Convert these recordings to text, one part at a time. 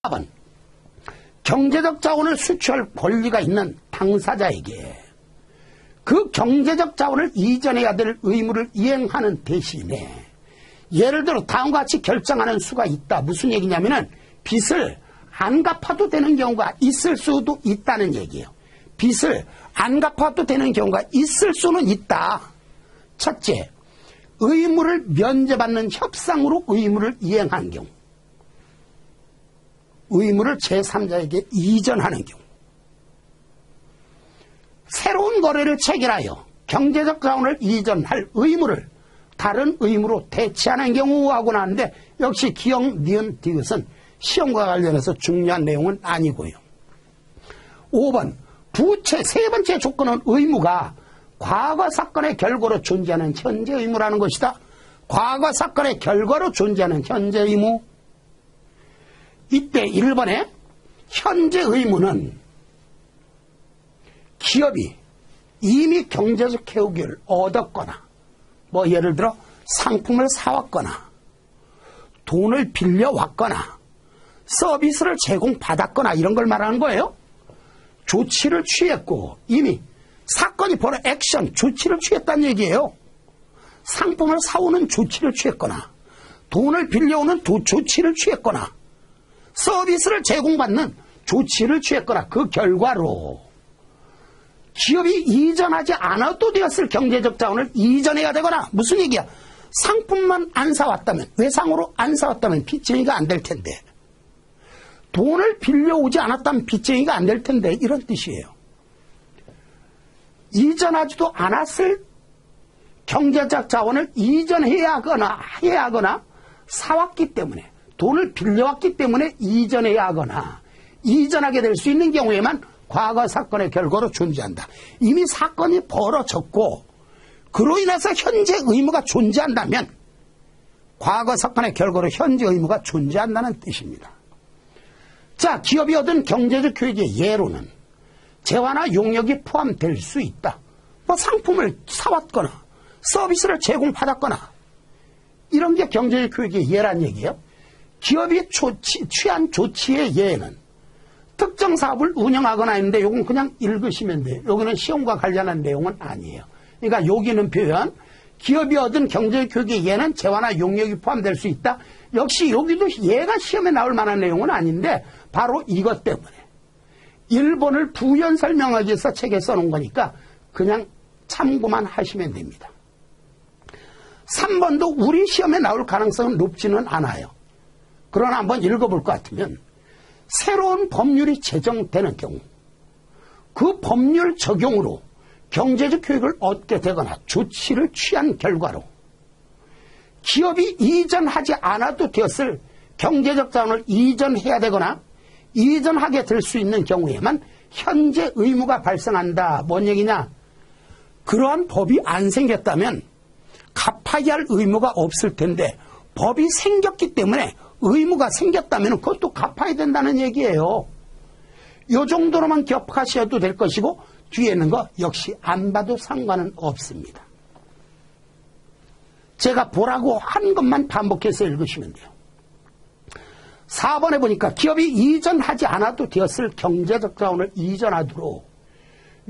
4번 경제적 자원을 수취할 권리가 있는 당사자에게 그 경제적 자원을 이전해야 될 의무를 이행하는 대신에 예를 들어 다음과 같이 결정하는 수가 있다. 무슨 얘기냐면은 빚을 안 갚아도 되는 경우가 있을 수도 있다는 얘기예요. 빚을 안 갚아도 되는 경우가 있을 수는 있다. 첫째, 의무를 면제받는 협상으로 의무를 이행한 경우, 의무를 제3자에게 이전하는 경우, 새로운 거래를 체결하여 경제적 자원을 이전할 의무를 다른 의무로 대체하는 경우하고 나는데 역시 기역, 니은, 디귿은 시험과 관련해서 중요한 내용은 아니고요. 5번 부채 세 번째 조건은 의무가 과거 사건의 결과로 존재하는 현재 의무라는 것이다. 과거 사건의 결과로 존재하는 현재 의무. 이때 1번에 현재 의무는 기업이 이미 경제적 효익을 얻었거나 뭐 예를 들어 상품을 사왔거나 돈을 빌려왔거나 서비스를 제공받았거나 이런 걸 말하는 거예요. 조치를 취했고 이미 사건이 벌어 액션 조치를 취했다는 얘기예요. 상품을 사오는 조치를 취했거나 돈을 빌려오는 조치를 취했거나 서비스를 제공받는 조치를 취했거나 그 결과로 기업이 이전하지 않아도 되었을 경제적 자원을 이전해야 되거나 무슨 얘기야? 상품만 안 사왔다면 외상으로 안 사왔다면 빚쟁이가 안 될 텐데 돈을 빌려오지 않았다면 빚쟁이가 안 될 텐데 이런 뜻이에요. 이전하지도 않았을 경제적 자원을 이전해야 하거나 사왔기 때문에 돈을 빌려왔기 때문에 이전해야 하거나 이전하게 될 수 있는 경우에만 과거 사건의 결과로 존재한다. 이미 사건이 벌어졌고 그로 인해서 현재 의무가 존재한다면 과거 사건의 결과로 현재 의무가 존재한다는 뜻입니다. 자, 기업이 얻은 경제적 효익의 예로는 재화나 용역이 포함될 수 있다. 뭐 상품을 사왔거나 서비스를 제공받았거나 이런 게 경제적 효익의 예란 얘기예요. 기업이 취한 조치의 예는 특정 사업을 운영하거나 했는데 요건 그냥 읽으시면 돼요. 여기는 시험과 관련한 내용은 아니에요. 그러니까 여기는 표현 기업이 얻은 경제적 효익의 예는 재화나 용역이 포함될 수 있다. 역시 여기도 예가 시험에 나올 만한 내용은 아닌데 바로 이것 때문에 일본을 부연 설명하기 위해서 책에 써놓은 거니까 그냥 참고만 하시면 됩니다. 3번도 우리 시험에 나올 가능성은 높지는 않아요. 그러나 한번 읽어볼 것 같으면 새로운 법률이 제정되는 경우 그 법률 적용으로 경제적 효익을 얻게 되거나 조치를 취한 결과로 기업이 이전하지 않아도 되었을 경제적 자원을 이전해야 되거나 이전하게 될 수 있는 경우에만 현재 의무가 발생한다. 뭔 얘기냐? 그러한 법이 안 생겼다면 갚아야 할 의무가 없을 텐데 법이 생겼기 때문에 의무가 생겼다면 그것도 갚아야 된다는 얘기예요. 이 정도로만 기억하셔도 될 것이고 뒤에 있는 거 역시 안 봐도 상관은 없습니다. 제가 보라고 한 것만 반복해서 읽으시면 돼요. 4번에 보니까 기업이 이전하지 않아도 되었을 경제적 자원을 이전하도록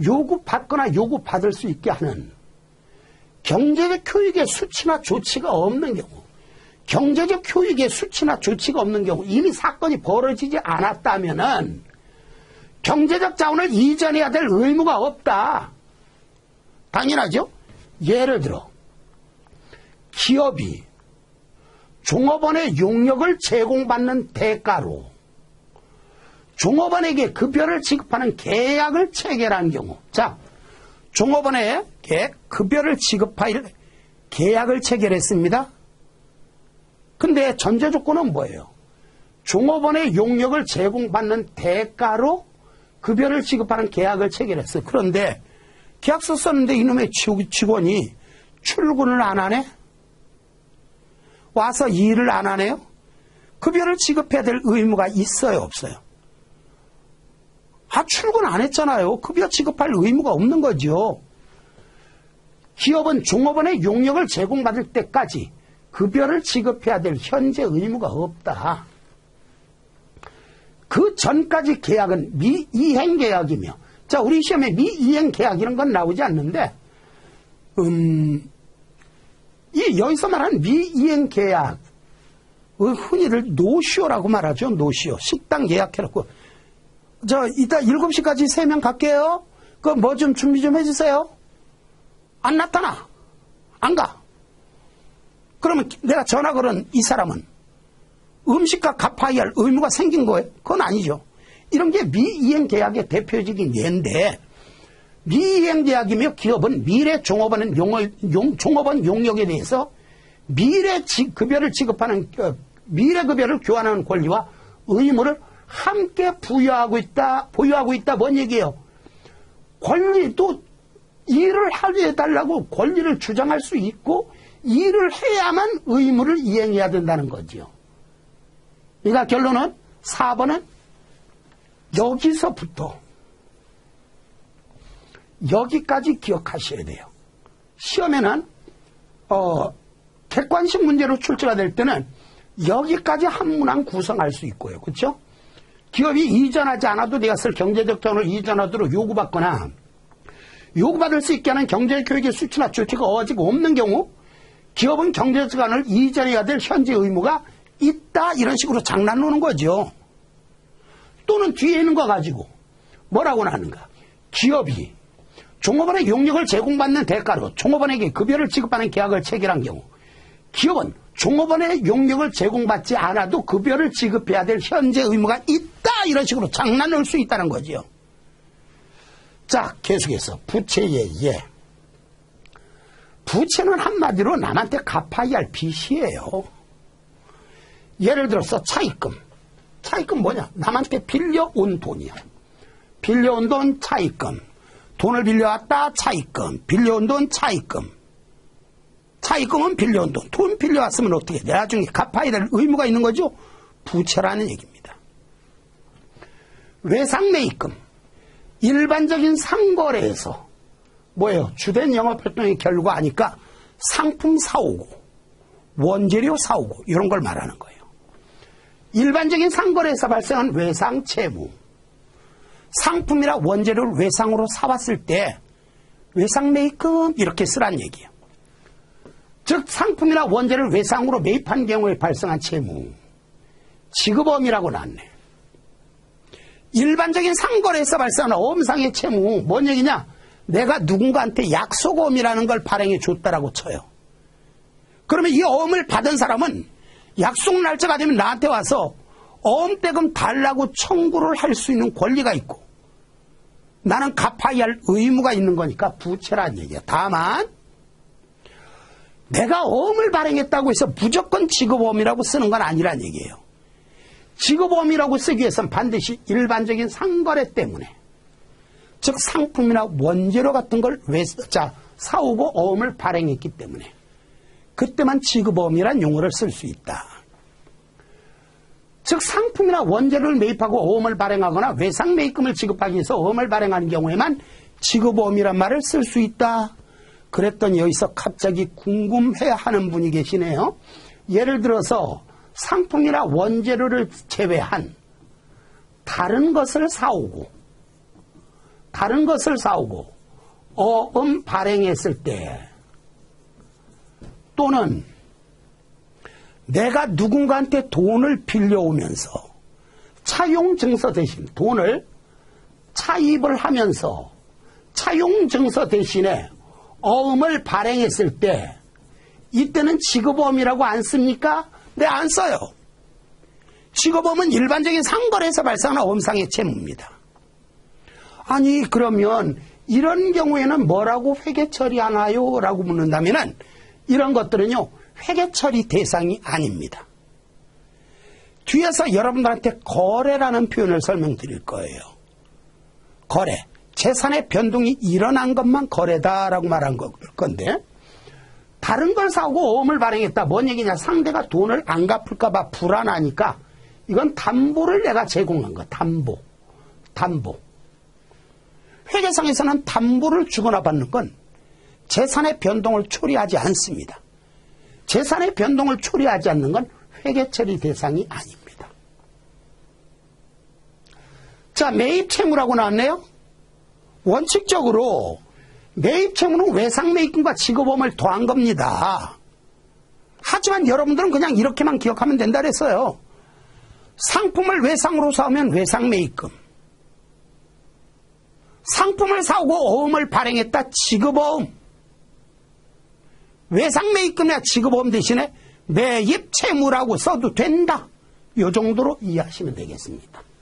요구받거나 요구받을 수 있게 하는 경제적 효익의 수치나 조치가 없는 경우 경제적 효익의 수치나 조치가 없는 경우 이미 사건이 벌어지지 않았다면은 경제적 자원을 이전해야 될 의무가 없다. 당연하죠? 예를 들어 기업이 종업원의 용역을 제공받는 대가로 종업원에게 급여를 지급하는 계약을 체결한 경우 자, 종업원에게 급여를 지급할 계약을 체결했습니다. 근데 전제 조건은 뭐예요? 종업원의 용역을 제공받는 대가로 급여를 지급하는 계약을 체결했어요. 그런데 계약서 썼는데 이놈의 직원이 출근을 안 하네? 와서 일을 안 하네요? 급여를 지급해야 될 의무가 있어요, 없어요? 출근 안 했잖아요. 급여 지급할 의무가 없는 거죠. 기업은 종업원의 용역을 제공받을 때까지 급여를 지급해야 될 현재 의무가 없다. 그 전까지 계약은 미이행 계약이며, 자, 우리 시험에 미이행 계약 이런 건 나오지 않는데, 여기서 말하는 미이행 계약, 흔히들 노쇼라고 말하죠. 노쇼. 식당 예약해놓고, 이따 7시까지 3명 갈게요. 뭐 좀 준비 좀 해주세요. 안 나타나. 안 가. 그러면 내가 전화 걸은 이 사람은 음식값 갚아야 할 의무가 생긴 거예요? 그건 아니죠. 이런 게 미이행 계약의 대표적인 예인데, 미이행 계약이며 기업은 미래 종업원 용역에 대해서 미래 급여를 지급하는, 미래 급여를 교환하는 권리와 의무를 함께 보유하고 있다. 뭔 얘기예요? 권리도 일을 해달라고 권리를 주장할 수 있고, 일을 해야만 의무를 이행해야 된다는 거지요. 그러니까 결론은 4번은 여기서부터 여기까지 기억하셔야 돼요. 시험에는 객관식 문제로 출제가 될 때는 여기까지 한 문항 구성할 수 있고요. 그렇죠? 기업이 이전하지 않아도 내가 쓸 경제적 자원을 이전하도록 요구받거나 요구받을 수 있게 하는 경제교육의 수치나 조치가 아직 없는 경우 기업은 경제적 자원을 이전해야 될 현재 의무가 있다, 이런 식으로 장난 놓는 거죠. 또는 뒤에 있는 거 가지고 뭐라고 하는가? 기업이 종업원의 용역을 제공받는 대가로 종업원에게 급여를 지급하는 계약을 체결한 경우 기업은 종업원의 용역을 제공받지 않아도 급여를 지급해야 될 현재 의무가 있다, 이런 식으로 장난 놓을 수 있다는 거죠. 자, 계속해서 부채의 예. 부채는 한마디로 남한테 갚아야 할 빚이에요. 예를 들어서 차입금. 차입금 뭐냐? 남한테 빌려온 돈이야. 빌려온 돈 차입금. 돈을 빌려왔다 차입금. 빌려온 돈 차입금. 차입금은 빌려온 돈. 돈 빌려왔으면 어떻게 해? 나중에 갚아야 될 의무가 있는 거죠. 부채라는 얘기입니다. 외상매입금. 일반적인 상거래에서 뭐예요? 주된 영업활동의 결과니까 상품 사오고 원재료 사오고 이런 걸 말하는 거예요. 일반적인 상거래에서 발생한 외상채무. 상품이나 원재료를 외상으로 사왔을 때 외상매입금 이렇게 쓰란 얘기예요. 즉 상품이나 원재료를 외상으로 매입한 경우에 발생한 채무. 지급어음이라고 나왔네. 일반적인 상거래에서 발생하는 어음상의 채무, 뭔 얘기냐? 내가 누군가한테 약속어음이라는 걸 발행해 줬다라고 쳐요. 그러면 이 어음을 받은 사람은 약속 날짜가 되면 나한테 와서 어음대금 달라고 청구를 할 수 있는 권리가 있고 나는 갚아야 할 의무가 있는 거니까 부채라는 얘기야. 다만 내가 어음을 발행했다고 해서 무조건 지급어음이라고 쓰는 건 아니란 얘기예요. 지급어음이라고 쓰기 위해서는 반드시 일반적인 상거래 때문에, 즉 상품이나 원재료 같은 걸 사오고 어음을 발행했기 때문에 그때만 지급어음이란 용어를 쓸 수 있다. 즉 상품이나 원재료를 매입하고 어음을 발행하거나 외상매입금을 지급하기 위해서 어음을 발행하는 경우에만 지급어음이란 말을 쓸 수 있다. 그랬더니 여기서 갑자기 궁금해하는 분이 계시네요. 예를 들어서 상품이나 원재료를 제외한 다른 것을 사오고 어음 발행했을 때, 또는 내가 누군가한테 돈을 빌려오면서 차용증서 대신 돈을 차입을 하면서 차용증서 대신에 어음을 발행했을 때 이때는 지급어음이라고 안 씁니까? 네, 안 써요. 지급어음은 일반적인 상거래에서 발생하는 어음상의 채무입니다. 아니 그러면 이런 경우에는 뭐라고 회계 처리하나요? 라고 묻는다면은 이런 것들은요 회계 처리 대상이 아닙니다. 뒤에서 여러분들한테 거래라는 표현을 설명드릴 거예요. 거래. 재산의 변동이 일어난 것만 거래다라고 말한 건데, 다른 걸 사오고 어음을 발행했다. 뭔 얘기냐? 상대가 돈을 안 갚을까 봐 불안하니까 이건 담보를 내가 제공한 거. 담보. 회계상에서는 담보를 주거나 받는 건 재산의 변동을 초래하지 않습니다. 재산의 변동을 초래하지 않는 건 회계 처리 대상이 아닙니다. 자, 매입 채무라고 나왔네요. 원칙적으로 매입 채무는 외상 매입금과 지급보험을 더한 겁니다. 하지만 여러분들은 그냥 이렇게만 기억하면 된다 그랬어요. 상품을 외상으로 사오면 외상 매입금, 상품을 사오고 어음을 발행했다 지급어음, 외상 매입금이나 지급어음 대신에 매입 채무라고 써도 된다. 이 정도로 이해하시면 되겠습니다.